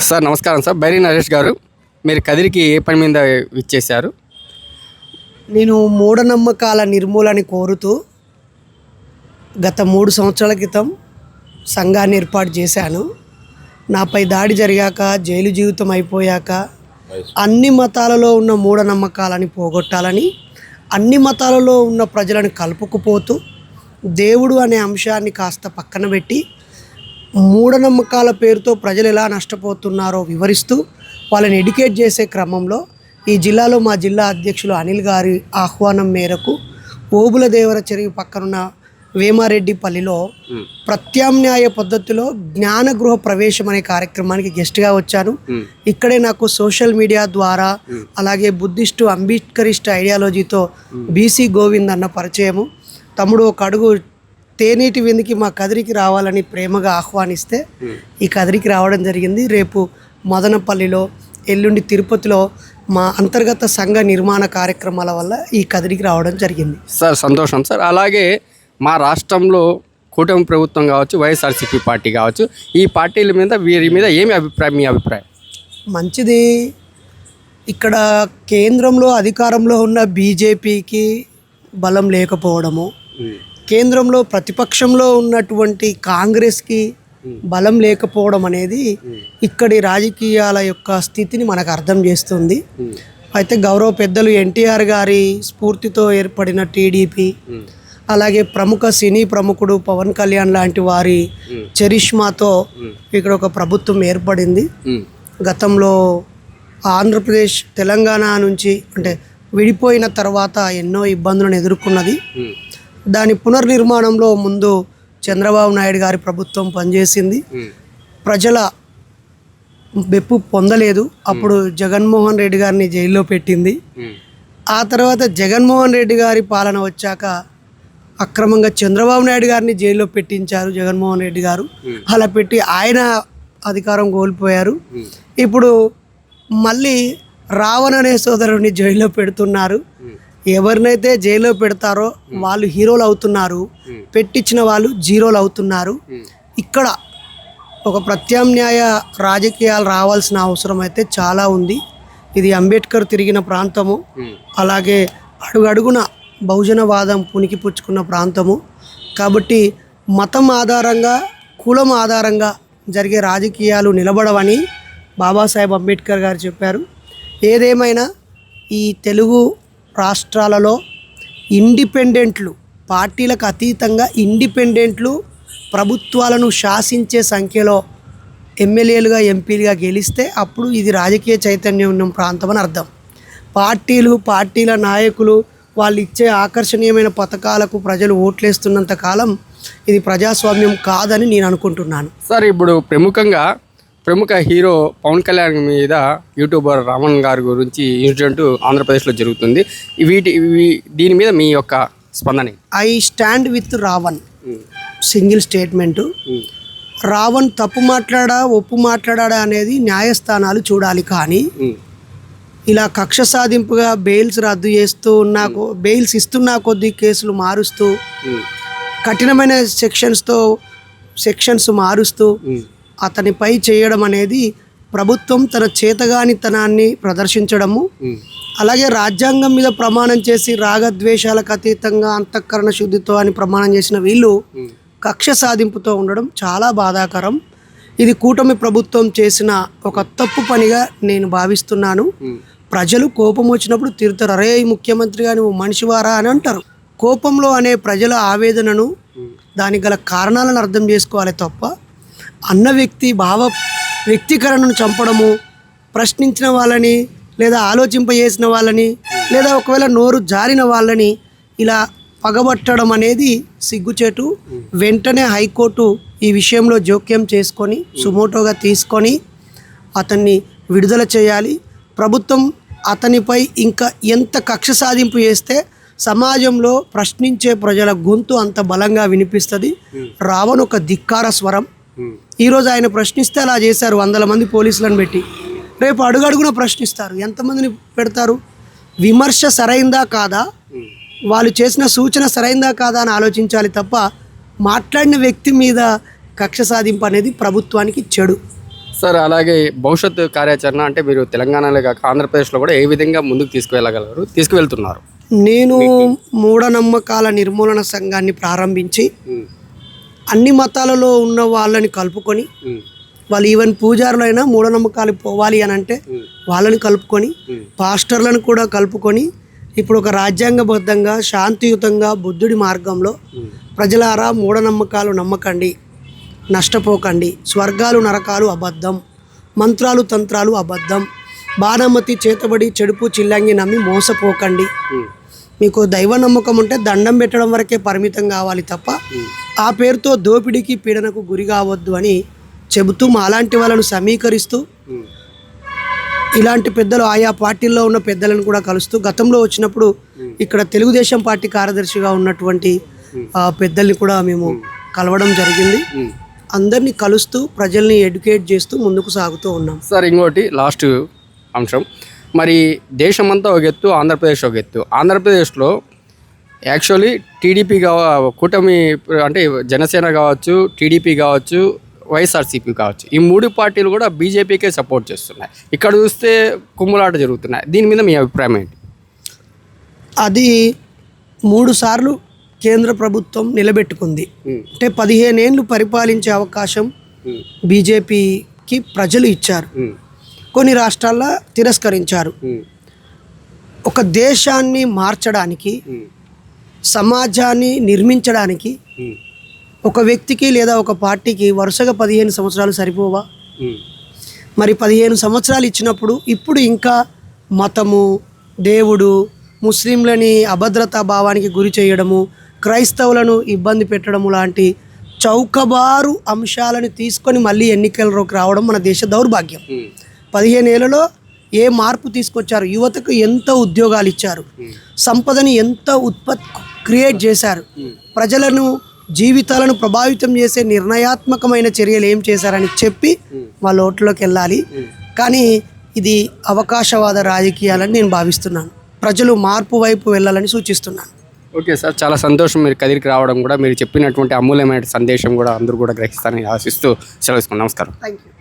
Sir నమస్కారం sir. Bairi Naresh గారు, మీరు కదిరికి ఏ పని మీద విచ్చేశారు? నేను మూఢనమ్మకాల నిర్మూలన కోరుతూ గత 3 సంవత్సరాల క్రితం సంఘాన్ని ఏర్పాటు చేశాను. నాపై దాడి జరిగాక, జైలు జీవితం అయిపోయాక అన్ని మతాలలో ఉన్న మూఢనమ్మకాలని పోగొట్టాలని, అన్ని మతాలలో ఉన్న ప్రజలను కలుపుకుపోతూ దేవుడు అనే అంశాన్ని కాస్త పక్కన పెట్టి మూఢనమ్మకాల పేరుతో ప్రజలు ఎలా నష్టపోతున్నారో వివరిస్తూ వాళ్ళని ఎడ్యుకేట్ చేసే క్రమంలో ఈ జిల్లాలో మా జిల్లా అధ్యక్షులు అనిల్ గారి ఆహ్వానం మేరకు ఓబుల దేవర చెరువు పక్కనున్న వేమారెడ్డిపల్లిలో ప్రత్యామ్నాయ పద్ధతిలో జ్ఞానగృహ ప్రవేశం అనే కార్యక్రమానికి గెస్ట్గా వచ్చాను. ఇక్కడే నాకు సోషల్ మీడియా ద్వారా అలాగే బుద్ధిస్టు అంబేద్కరిస్ట్ ఐడియాలజీతో బీసీ గోవింద్ అన్న పరిచయము. తమ్ముడు ఒక అడుగు తేనీటి విందుకి మా కదిరికి రావాలని ప్రేమగా ఆహ్వానిస్తే ఈ కదిరికి రావడం జరిగింది. రేపు మదనపల్లిలో, ఎల్లుండి తిరుపతిలో మా అంతర్గత సంఘ నిర్మాణ కార్యక్రమాల వల్ల ఈ కదిరికి రావడం జరిగింది. సార్ సంతోషం సార్. అలాగే మా రాష్ట్రంలో కూటమి ప్రభుత్వం కావచ్చు, వైఎస్ఆర్సీపీ పార్టీ కావచ్చు, ఈ పార్టీల మీద వీరి మీద ఏమి అభిప్రాయం, మీ అభిప్రాయం? మంచిది. ఇక్కడ కేంద్రంలో అధికారంలో ఉన్న బీజేపీకి బలం లేకపోవడము, కేంద్రంలో ప్రతిపక్షంలో ఉన్నటువంటి కాంగ్రెస్కి బలం లేకపోవడం అనేది ఇక్కడి రాజకీయాల యొక్క స్థితిని మనకు అర్థం చేస్తుంది. అయితే గౌరవ పెద్దలు ఎన్టీఆర్ గారి స్ఫూర్తితో ఏర్పడిన టీడీపీ, అలాగే ప్రముఖ సినీ ప్రముఖుడు పవన్ కళ్యాణ్ లాంటి వారి చరిష్మాతో ఇక్కడ ఒక ప్రభుత్వం ఏర్పడింది. గతంలో ఆంధ్రప్రదేశ్ తెలంగాణ నుంచి అంటే విడిపోయిన తర్వాత ఎన్నో ఇబ్బందులను ఎదుర్కొన్నది. దాని పునర్నిర్మాణంలో ముందు చంద్రబాబు నాయుడు గారి ప్రభుత్వం పనిచేసింది. ప్రజల మెప్పు పొందలేదు. అప్పుడు జగన్మోహన్ రెడ్డి గారిని జైల్లో పెట్టింది. ఆ తర్వాత జగన్మోహన్ రెడ్డి గారి పాలన వచ్చాక అక్రమంగా చంద్రబాబు నాయుడు గారిని జైల్లో పెట్టించారు జగన్మోహన్ రెడ్డి గారు. అలా పెట్టి ఆయన అధికారం కోల్పోయారు. ఇప్పుడు మళ్ళీ రావణ్ అనే సోదరుడిని జైల్లో పెడుతున్నారు. ఎవరినైతే జైల్లో పెడతారో వాళ్ళు హీరోలు అవుతున్నారు, పెట్టించిన వాళ్ళు జీరోలు అవుతున్నారు. ఇక్కడ ఒక ప్రత్యామ్నాయ రాజకీయాలు రావాల్సిన అవసరం అయితే చాలా ఉంది. ఇది అంబేద్కర్ తిరిగిన ప్రాంతము, అలాగే అడుగడుగున బహుజనవాదం పునికి పుచ్చుకున్న ప్రాంతము. కాబట్టి మతం ఆధారంగా, కులం ఆధారంగా జరిగే రాజకీయాలు నిలబడవని బాబాసాహెబ్ అంబేద్కర్ గారు చెప్పారు. ఏదేమైనా ఈ తెలుగు రాష్ట్రాలలో ఇండిపెండెంట్లు, పార్టీలకు అతీతంగా ఇండిపెండెంట్లు ప్రభుత్వాలను శాసించే సంఖ్యలో ఎమ్మెల్యేలుగా, ఎంపీలుగా గెలిస్తే అప్పుడు ఇది రాజకీయ చైతన్యం ఉన్న ప్రాంతం అని అర్థం. పార్టీల నాయకులు వాళ్ళు ఇచ్చే ఆకర్షణీయమైన పథకాలకు ప్రజలు ఓట్లేస్తున్నంత కాలం ఇది ప్రజాస్వామ్యం కాదని నేను అనుకుంటున్నాను. సార్, ఇప్పుడు ప్రముఖ హీరో పవన్ కళ్యాణ్ మీద యూట్యూబర్ రావణ్ గారి గురించి ఇన్సిడెంట్ ఆంధ్రప్రదేశ్లో జరుగుతుంది. దీని మీద మీ యొక్క స్పందన? I stand with Ravan. Single statement. Ravan తప్పు మాట్లాడా, ఒప్పు మాట్లాడా అనేది న్యాయస్థానాలు చూడాలి. కానీ ఇలా కక్ష సాధింపుగా బెయిల్స్ రద్దు చేస్తూ బెయిల్స్ ఇస్తున్నా కొద్దీ కేసులు మారుస్తూ, కఠినమైన సెక్షన్స్ మారుస్తూ అతనిపై చేయడం అనేది ప్రభుత్వం తన చేతగానితనాన్ని ప్రదర్శించడము. అలాగే రాజ్యాంగం మీద ప్రమాణం చేసి రాగద్వేషాలకు అతీతంగా అంతఃకరణ శుద్ధితో అని ప్రమాణం చేసిన వీళ్ళు కక్ష సాధింపుతో ఉండడం చాలా బాధాకరం. ఇది కూటమి ప్రభుత్వం చేసిన ఒక తప్పు పనిగా నేను భావిస్తున్నాను. ప్రజలు కోపం వచ్చినప్పుడు తిరుతారు, అరే ముఖ్యమంత్రిగా నువ్వు మనిషివారా అని అంటారు. కోపంలో అనే ప్రజల ఆవేదనను, దానికి గల కారణాలను అర్థం చేసుకోవాలి తప్ప అన్న వ్యక్తీకరణను చంపడము, ప్రశ్నించిన వాళ్ళని లేదా ఆలోచింపజేసిన వాళ్ళని లేదా ఒకవేళ నోరు జారిన వాళ్ళని ఇలా పగబట్టడం అనేది సిగ్గుచేటు. వెంటనే హైకోర్టు ఈ విషయంలో జోక్యం చేసుకొని సుమోటోగా తీసుకొని అతన్ని విడుదల చేయాలి. ప్రభుత్వం అతనిపై ఇంకా ఎంత కక్ష సాధింపు చేస్తే సమాజంలో ప్రశ్నించే ప్రజల గొంతు అంత బలంగా వినిపిస్తుంది. రావణ్ ఒక ధిక్కార స్వరం. ఈరోజు ఆయన ప్రశ్నిస్తే అలా చేశారు, 100 మంది పోలీసులను పెట్టి. రేపు అడుగడుగున ప్రశ్నిస్తారు, ఎంతమందిని పెడతారు? విమర్శ సరైందా కాదా, వాళ్ళు చేసిన సూచన సరైందా కాదా అని ఆలోచించాలి తప్ప మాట్లాడిన వ్యక్తి మీద కక్ష సాధింపు అనేది ప్రభుత్వానికి చెడు. సార్ అలాగే భవిష్యత్తు కార్యాచరణ అంటే మీరు తెలంగాణలో కాక ఆంధ్రప్రదేశ్లో కూడా ఏ విధంగా ముందుకు తీసుకువెళ్తున్నారు? నేను మూఢనమ్మకాల నిర్మూలన సంఘాన్ని ప్రారంభించి అన్ని మతాలలో ఉన్న వాళ్ళని కలుపుకొని, వాళ్ళు ఈవెన్ పూజారులు అయినా మూఢనమ్మకాలు పోవాలి అని అంటే వాళ్ళని కలుపుకొని, పాస్టర్లను కూడా కలుపుకొని, ఇప్పుడు ఒక రాజ్యాంగబద్ధంగా శాంతియుతంగా బుద్ధుడి మార్గంలో ప్రజలారా మూఢనమ్మకాలు నమ్మకండి, నష్టపోకండి, స్వర్గాలు నరకాలు అబద్ధం, మంత్రాలు తంత్రాలు అబద్ధం, బాణమతి చేతబడి చెడుపు చిల్లంగి నమ్మి మోసపోకండి, మీకు దైవ నమ్మకం ఉంటే దండం పెట్టడం వరకే పరిమితం కావాలి తప్ప ఆ పేరుతో దోపిడీకి పీడనకు గురి కావద్దు అని చెబుతూ అలాంటి వాళ్ళను సమీకరిస్తూ, ఇలాంటి పెద్దలు ఆయా పార్టీల్లో ఉన్న పెద్దలను కూడా కలుస్తూ, గతంలో వచ్చినప్పుడు ఇక్కడ తెలుగుదేశం పార్టీ కార్యదర్శిగా ఉన్నటువంటి పెద్దల్ని కూడా మేము కలవడం జరిగింది. అందరినీ కలుస్తూ ప్రజల్ని ఎడ్యుకేట్ చేస్తూ ముందుకు సాగుతూ ఉన్నాం. సార్ ఇంకోటి లాస్ట్ అంశం, మరి దేశమంతా ఒక ఎత్తు, ఆంధ్రప్రదేశ్ ఒక ఎత్తు. ఆంధ్రప్రదేశ్లో యాక్చువల్లీ టీడీపీ కూటమి అంటే జనసేన కావచ్చు, టీడీపీ కావచ్చు, వైఎస్ఆర్సీపీ కావచ్చు, ఈ మూడు పార్టీలు కూడా బీజేపీకే సపోర్ట్ చేస్తున్నాయి. ఇక్కడ చూస్తే కుమ్ములాట జరుగుతున్నాయి. దీని మీద మీ అభిప్రాయం ఏంటి? అది 3 సార్లు కేంద్ర ప్రభుత్వం నిలబెట్టుకుంది. అంటే 15 ఏళ్ళు పరిపాలించే అవకాశం బీజేపీకి ప్రజలు ఇచ్చారు. కొన్ని రాష్ట్రాల్లో తిరస్కరించారు. ఒక దేశాన్ని మార్చడానికి, సమాజాన్ని నిర్మించడానికి ఒక వ్యక్తికి లేదా ఒక పార్టీకి వరుసగా 15 సంవత్సరాలు సరిపోవా? మరి 15 సంవత్సరాలు ఇచ్చినప్పుడు ఇప్పుడు ఇంకా మతము, దేవుడు, ముస్లింలని అభద్రతా భావానికి గురి చేయడము, క్రైస్తవులను ఇబ్బంది పెట్టడము లాంటి చౌకబారు అంశాలను తీసుకొని మళ్ళీ ఎన్నికలలోకి రావడం మన దేశ దౌర్భాగ్యం. 15 ఏళ్లలో ఏ మార్పు తీసుకొచ్చారు? యువతకు ఎంత ఉద్యోగాలు ఇచ్చారు? సంపదని ఎంత క్రియేట్ చేశారు? ప్రజలను జీవితాలను ప్రభావితం చేసే నిర్ణయాత్మకమైన చర్యలు ఏం చేశారని చెప్పి వాళ్ళ ఓట్లోకి వెళ్ళాలి. కానీ ఇది అవకాశవాద రాజకీయాలని నేను భావిస్తున్నాను. ప్రజలు మార్పు వైపు వెళ్ళాలని సూచిస్తున్నాను. ఓకే సార్, చాలా సంతోషం మీరు కదిరికి రావడం కూడా. మీరు చెప్పినటువంటి అమూల్యమైన సందేశం కూడా అందరూ కూడా గ్రహిస్తారని ఆశిస్తూ సెలవు తీసుకున్నాం. నమస్కారం. Thank you.